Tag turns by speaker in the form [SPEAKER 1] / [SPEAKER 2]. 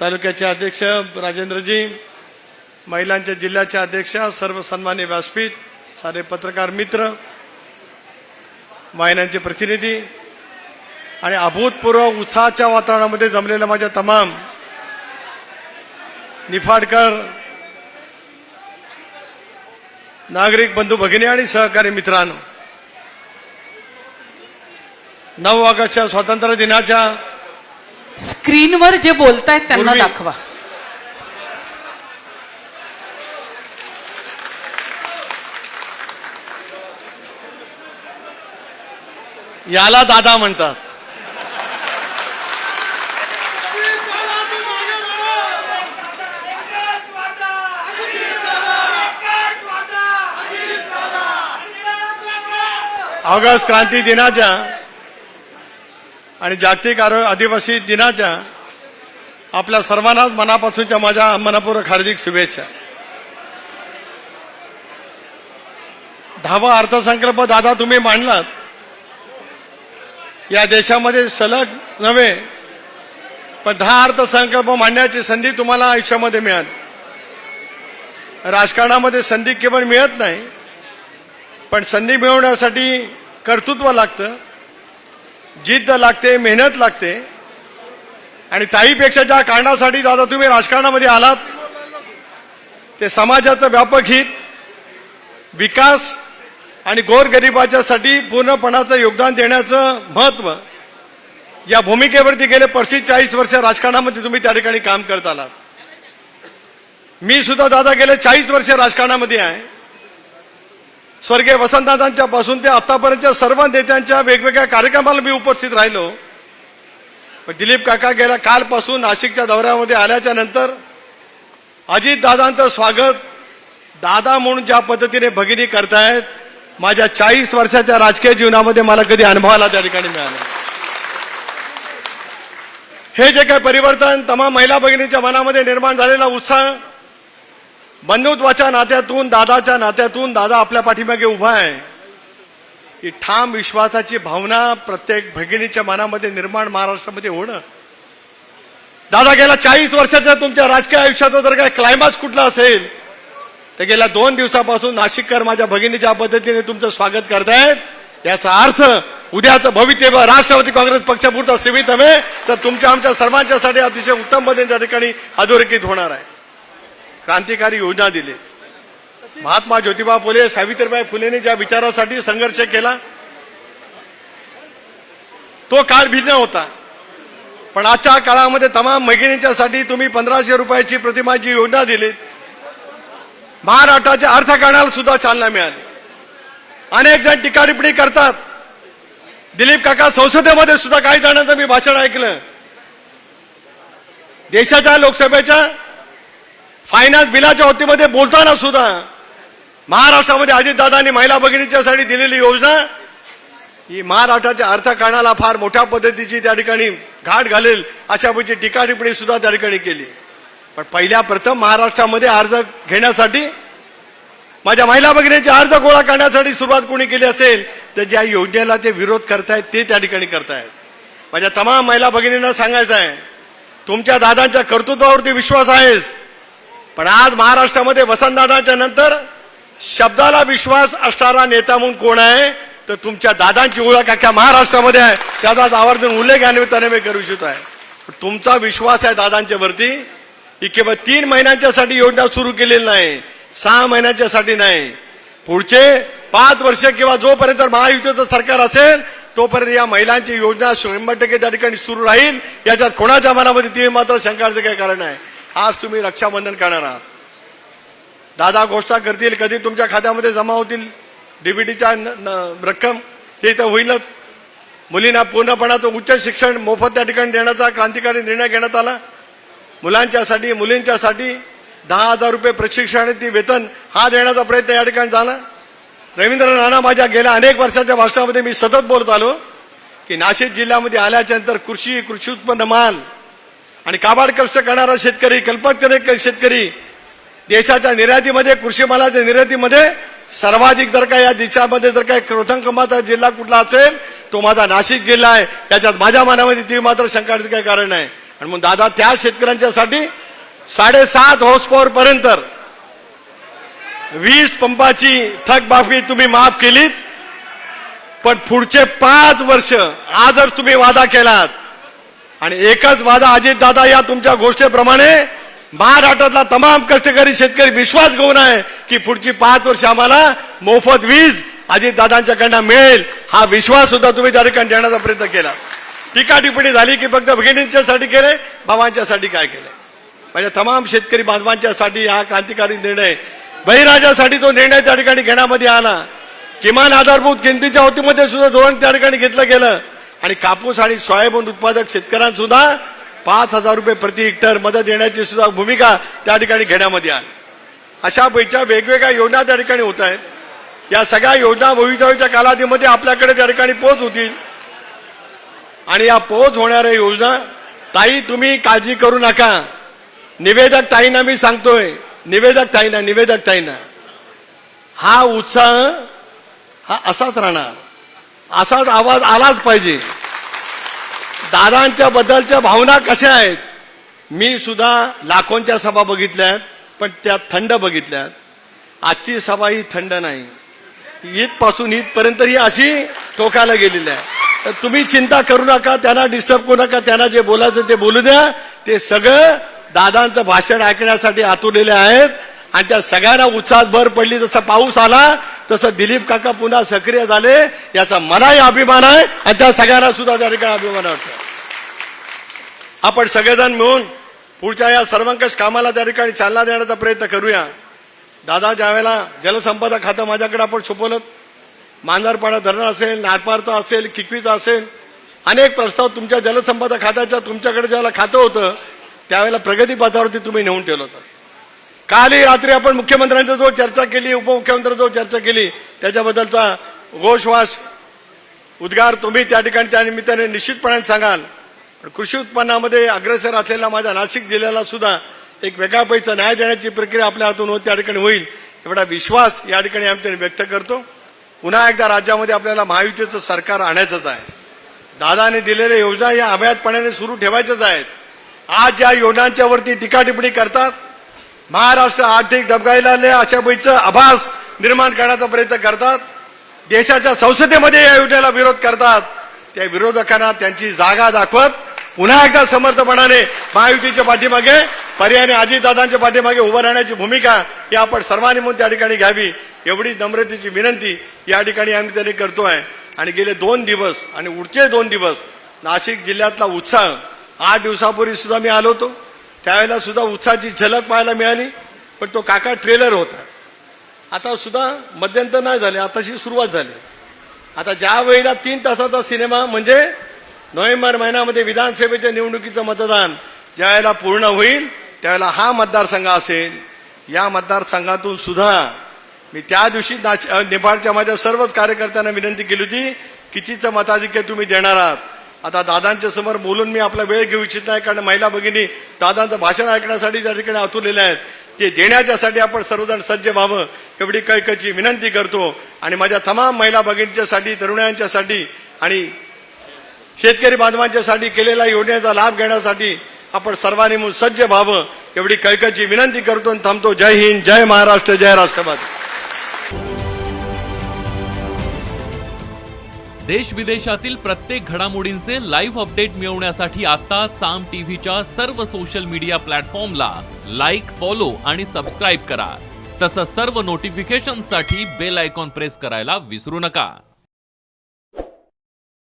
[SPEAKER 1] तालुक्याचे अध्यक्ष राजेंद्रजी, महिलांच्या जिल्ह्याचे अध्यक्ष, सर्व सन्मान्य व्यासपीठ, सारे पत्रकार मित्र, वाहिन्यांचे प्रतिनिधी आणि अभूतपूर्व उत्साहाच्या वातावरणामध्ये जमलेल्या माझ्या तमाम निफाडकर नागरिक बंधू भगिनी आणि सहकारी मित्रांनो, 9 ऑगस्टच्या स्वातंत्र्य दिनाच्या
[SPEAKER 2] स्क्रीनवर जे बोलतायत त्यांना दाखवा.
[SPEAKER 1] याला दादा म्हणतात. ऑगस्ट क्रांती दिनाच्या आणि जागतिक आदिवासी दिनाच्या आपल्या सर्वांनाच मनापासूनच्या माझ्या मनपूर्वक हार्दिक शुभेच्छा. 10वा अर्थसंकल्प दादा तुम्ही मांडलात. या देशामध्ये सलग नव्हे पण 10 अर्थसंकल्प मांडण्याची संधी तुम्हाला आयुष्यामध्ये मिळाली. राजकारणामध्ये संधी केवळ मिळत नाही, पण संधी मिळवण्यासाठी कर्तृत्व लागतं, जिद्द लागते, मेहनत लागते. आणि ताईपेक्षा ज्या कारणासाठी दादा तुम्ही राजकारणामध्ये आलात ते समाजाचं व्यापक हित, विकास आणि गोरगरिबाच्यासाठी पूर्णपणाचं योगदान देण्याचं महत्व, या भूमिकेवरती गेले 35-40 वर्ष राजकारणामध्ये तुम्ही त्या ठिकाणी काम करत आलात. मी सुद्धा दादा गेले 40 वर्ष राजकारणामध्ये आहे. स्वर्गीय वसंतदादांच्या पासून ते आतापर्यंतच्या सर्व नेत्यांच्या वेगवेगळ्या कार्यक्रमाला मी उपस्थित राहिलो. पण दिलीप काका गेल्या कालपासून नाशिकच्या दौऱ्यामध्ये आल्याच्या नंतर अजित दादांचं स्वागत दादा म्हणून ज्या पद्धतीने भगिनी करतायत, माझ्या 40 वर्षाच्या राजकीय जीवनामध्ये मला कधी अनुभवाला त्या ठिकाणी मिळालं. हे जे काही परिवर्तन तमाम महिला भगिनीच्या मनामध्ये निर्माण झालेला उत्साह, बंधुत्वाच्या नात्यातून, दादाच्या नात्यातून दादा आपल्या पाठीमागे उभा आहे, ही ठाम विश्वासाची भावना प्रत्येक भगिनीच्या मनामध्ये निर्माण महाराष्ट्रामध्ये होणं. दादा गेल्या 40 वर्षाच्या तुमच्या राजकीय आयुष्याचा जर काही क्लायमॅक्स कुठला असेल तर गेल्या 2 दिवसापासून नाशिककर माझ्या भगिनी ज्या पद्धतीने तुमचं स्वागत करतायत, याचा अर्थ उद्याचं भवितव्य राष्ट्रवादी काँग्रेस पक्षापुरता सीमित नव्हे तर तुमच्या आमच्या सर्वांच्यासाठी अतिशय उत्तम पद्धतीने त्या ठिकाणी अधोरेखित होणार आहे. क्रांतिकारी योजना दिली. महात्मा ज्योतिबा फुले, सावित्रीबाई फुलेंनी ज्या विचारासाठी संघर्ष केला तो काळ भिन्न होता. पण आजच्या काळामध्ये तमाम भगिनींच्यासाठी तुम्ही 1500 रुपयाची प्रतिमाची योजना दिली. महाराष्ट्राच्या अर्थकारणाला सुद्धा चालना मिळाली. अनेक जण टीका टिप्पणी करतात. दिलीप काका संसदेमध्ये सुद्धा काही जणांचं मी भाषण ऐकलं. देशाच्या लोकसभेच्या फायनान्स बिलाच्या बाबतीमध्ये बोलताना सुद्धा महाराष्ट्रामध्ये अजितदादांनी महिला भगिनींच्यासाठी दिलेली योजना ही महाराष्ट्राच्या अर्थकारणाला फार मोठ्या पद्धतीची त्या ठिकाणी घाट घालेल अशा प्रकारची टीका टिप्पणी सुद्धा त्या ठिकाणी केली. पण पहिल्या प्रथम महाराष्ट्रामध्ये अर्ज घेण्यासाठी, माझ्या महिला भगिनींचे अर्ज गोळा करण्यासाठी सुरुवात कोणी केली असेल तर ज्या योजनेला ते विरोध करतायत ते त्या ठिकाणी करतायत. माझ्या तमाम महिला भगिनींना सांगायचं आहे, तुमच्या दादांच्या कर्तृत्वावरती विश्वास आहेच, पण आज महाराष्ट्रामध्ये वसंतदादांच्या नंतर शब्दाला विश्वास असणारा नेता म्हणून कोण आहे तर तुमच्या दादांची ओळख अख्ख्या महाराष्ट्रामध्ये आहे. त्याचा आवर्जून उल्लेख या निमित्ताने मी करू इच्छितो आहे. तुमचा विश्वास आहे दादांच्या वरती. ही केवळ 3 महिन्यांच्यासाठी योजना सुरू केलेली नाही, 6 महिन्यांच्यासाठी नाही, पुढचे 5 वर्ष किंवा जोपर्यंत महायुतीचं सरकार असेल तोपर्यंत या महिलांची योजना 100% त्या ठिकाणी सुरू राहील. याच्यात कोणाच्या मनामध्ये ती मात्र शंकाचं काही कारण आहे. आज तुम्ही रक्षाबंधन करणार आहात. दादा घोषणा करतील, कधी तुमच्या खात्यामध्ये जमा होतील डीबीटीच्या रक्कम, ते तर होईलच. मुलींना पूर्णपणाचं उच्च शिक्षण मोफत त्या ठिकाणी देण्याचा क्रांतिकारी निर्णय घेण्यात आला. मुलांच्यासाठी, मुलींच्यासाठी 10,000 रुपये प्रशिक्षणार्थी वेतन हा देण्याचा प्रयत्न या ठिकाणी झाला. रवींद्र नाना माझ्या गेल्या अनेक वर्षाच्या भाषणामध्ये मी सतत बोलत आलो की नाशिक जिल्ह्यामध्ये आल्याच्या नंतर कृषी उत्पन्न माल आणि काबाड कष्ट करणारा शेतकरी, कल्पकते शेतकरी देशाच्या निर्यातीमध्ये, कृषी मालाच्या निर्यातीमध्ये सर्वाधिक जर का या देशामध्ये जर काही प्रथम क्रमांकाचा जिल्हा कुठला असेल तो माझा नाशिक जिल्हा आहे. त्याच्यात माझ्या मनामध्ये ती मात्र शंकाचं काही कारण आहे. आणि मग दादा त्या शेतकऱ्यांच्यासाठी 7.5 हॉर्स पॉवर पर्यंत 20 पंपाची थकबाकी तुम्ही माफ केलीत, पण पुढचे 5 वर्ष आजच तुम्ही वादा केलात आणि एकच वादा अजितदादा या तुमच्या घोषणेप्रमाणे महाराष्ट्रातला तमाम कष्टकरी शेतकरी विश्वास घेऊन आहे की पुढची 5 वर्ष आम्हाला मोफत वीज अजितदादांच्याकडनं मिळेल. हा विश्वास सुद्धा तुम्ही त्या ठिकाणी देण्याचा प्रयत्न केला. टीका टिप्पणी झाली की फक्त भगिनींच्यासाठी केले, भावांच्यासाठी काय केले. माझ्या तमाम शेतकरी बांधवांच्यासाठी हा क्रांतिकारी निर्णय, बळीराजासाठी तो निर्णय त्या ठिकाणी घेण्यामध्ये आला. किमान आधारभूत किमतीच्या वतीमध्ये सुद्धा धोरण त्या ठिकाणी घेतलं गेलं आणि कापूस आणि सोयाबीन उत्पादक शेतकऱ्यांना सुद्धा 5,000 रुपये प्रति हेक्टर मदत देण्याची सुद्धा भूमिका त्या ठिकाणी घेण्यामध्ये आली. अशा पैकी वेगवेगळ्या योजना त्या ठिकाणी होत आहेत. या सगळ्या योजना भविष्याच्या कालावधीमध्ये आपल्याकडे त्या ठिकाणी पोहोच होतील आणि या पोहोच होणाऱ्या योजना ताई तुम्ही काळजी करू नका. निवेदक ताईंना मी सांगतोय, निवेदक ताईंना हा उत्साह हा असाच राहणार, असाच आवाज आलाच पाहिजे. दादांच्या बद्दलच्या भावना कशा आहेत, मी सुद्धा लाखोंच्या सभा बघितल्यात पण त्या थंड बघितल्यात. आजची सभा ही थंड नाही, ईदपासून ईदपर्यंत ही अशी टोकाला गेलेली आहे. तर तुम्ही चिंता करू नका, त्यांना डिस्टर्ब करू नका, त्यांना जे बोलायचं ते बोलू द्या. ते सगळं दादांचं भाषण ऐकण्यासाठी आतुरलेले आहेत आणि त्या सगळ्यांना उत्साहात भर पडली. जसा पाऊस आला तसं दिलीप काका पुन्हा सक्रिय झाले, याचा मलाही अभिमान आहे आणि त्या सगळ्यांना सुद्धा त्या ठिकाणी अभिमान वाटतो. आपण सगळेजण मिळून पुढच्या या सर्वंकष कामाला त्या ठिकाणी चालना देण्याचा प्रयत्न करूया. दादा ज्यावेळेला जलसंपदा खातं माझ्याकडे आपण सोपवलं, मांजरपाडा धरण असेल, नारपारचा असेल, किकवीचा असेल, अनेक प्रस्ताव तुमच्या जलसंपदा खात्याच्या तुमच्याकडे ज्यावेळेला खातं होतं त्यावेळेला प्रगतीपथावरती तुम्ही नेऊन ठेवलं होतं. कालही रात्री आपण मुख्यमंत्र्यांचा जो चर्चा केली, उपमुख्यमंत्र्यांचा जो चर्चा केली, त्याच्याबद्दलचा घोषवास उद्गार तुम्ही त्या ठिकाणी त्या निमित्ताने निश्चितपणे सांगाल. कृषी उत्पन्नामध्ये अग्रेसर असलेला माझ्या नाशिक जिल्ह्याला सुद्धा एक वेगळा पैसा न्याय देण्याची प्रक्रिया आपल्या हातून होत त्या ठिकाणी होईल एवढा विश्वास या ठिकाणी आम्ही व्यक्त करतो. पुन्हा एकदा राज्यामध्ये आपल्याला महायुतीचं सरकार आणायचंच आहे. दादाने दिलेल्या योजना या अभ्यासपणाने सुरू ठेवायच्याच आहेत. आज ज्या योजनांच्या वरती टीका टिप्पणी करतात, महाराष्ट्र आर्थिक डबघाईला अशा पैसा आभास निर्माण करण्याचा प्रयत्न करतात, देशाच्या संसदेमध्ये या योजनेला विरोध करतात, त्या विरोधकांना त्यांची जागा दाखवत पुन्हा एकदा समर्थपणाने महायुतीच्या पाठीमागे पर्यायाने अजितदादांच्या पाठीमागे उभं राहण्याची भूमिका ही आपण सर्वांनी म्हणून त्या ठिकाणी घ्यावी एवढी नम्रतेची विनंती या ठिकाणी आम्ही त्यांनी करतोय. आणि गेले 2 दिवस आणि पुढचे 2 दिवस नाशिक जिल्ह्यातला उत्साह, 8 दिवसापूर्वी सुद्धा मी आलो होतो, त्यावेळेला सुद्धा उत्साहाची झलक पाहायला मिळाली. पण तो काका ट्रेलर होता, आता सुद्धा मध्यंतर नाही झाले, आताशी सुरुवात झाली. आता ज्या वेळेला 3 तासाचा सिनेमा म्हणजे नोव्हेंबर महिन्यामध्ये विधानसभेच्या निवडणुकीचं मतदान ज्या वेळेला पूर्ण होईल त्यावेळेला हा मतदारसंघ असेल. या मतदारसंघातून सुद्धा मी त्या दिवशी निफाडच्या माझ्या सर्वच कार्यकर्त्यांना विनंती केली होती, कितीचं मताधिक्य तुम्ही देणार आहात. आता दादांच्या समोर बोलून मी आपला वेळ घेऊ इच्छित नाही, कारण महिला भगिनी दादांचं भाषण ऐकण्यासाठी त्या ठिकाणी आतुरलेल्या आहेत. ते देण्याच्यासाठी आपण सर्वजण सज्ज व्हावं एवढी कळकळीची विनंती करतो. आणि माझ्या तमाम महिला भगिनींच्यासाठी, तरुणांच्यासाठी आणि शेतकरी बांधवांच्यासाठी केलेल्या योजनेचा लाभ घेण्यासाठी आपण सर्वांनी म्हणून सज्ज व्हावं एवढी कळकळीची विनंती करतो आणि थांबतो. जय हिंद, जय महाराष्ट्र, जय राष्ट्रवादी.
[SPEAKER 3] देश विदेशातील प्रत्येक घडामोडींचे लाईव्ह अपडेट मिळवण्यासाठी आता साम टीव्हीच्या सर्व सोशल मीडिया प्लॅटफॉर्मला लाईक, फॉलो आणि सबस्क्राईब करा. तसंच सर्व नोटिफिकेशनसाठी बेल आयकॉन प्रेस करायला विसरू नका.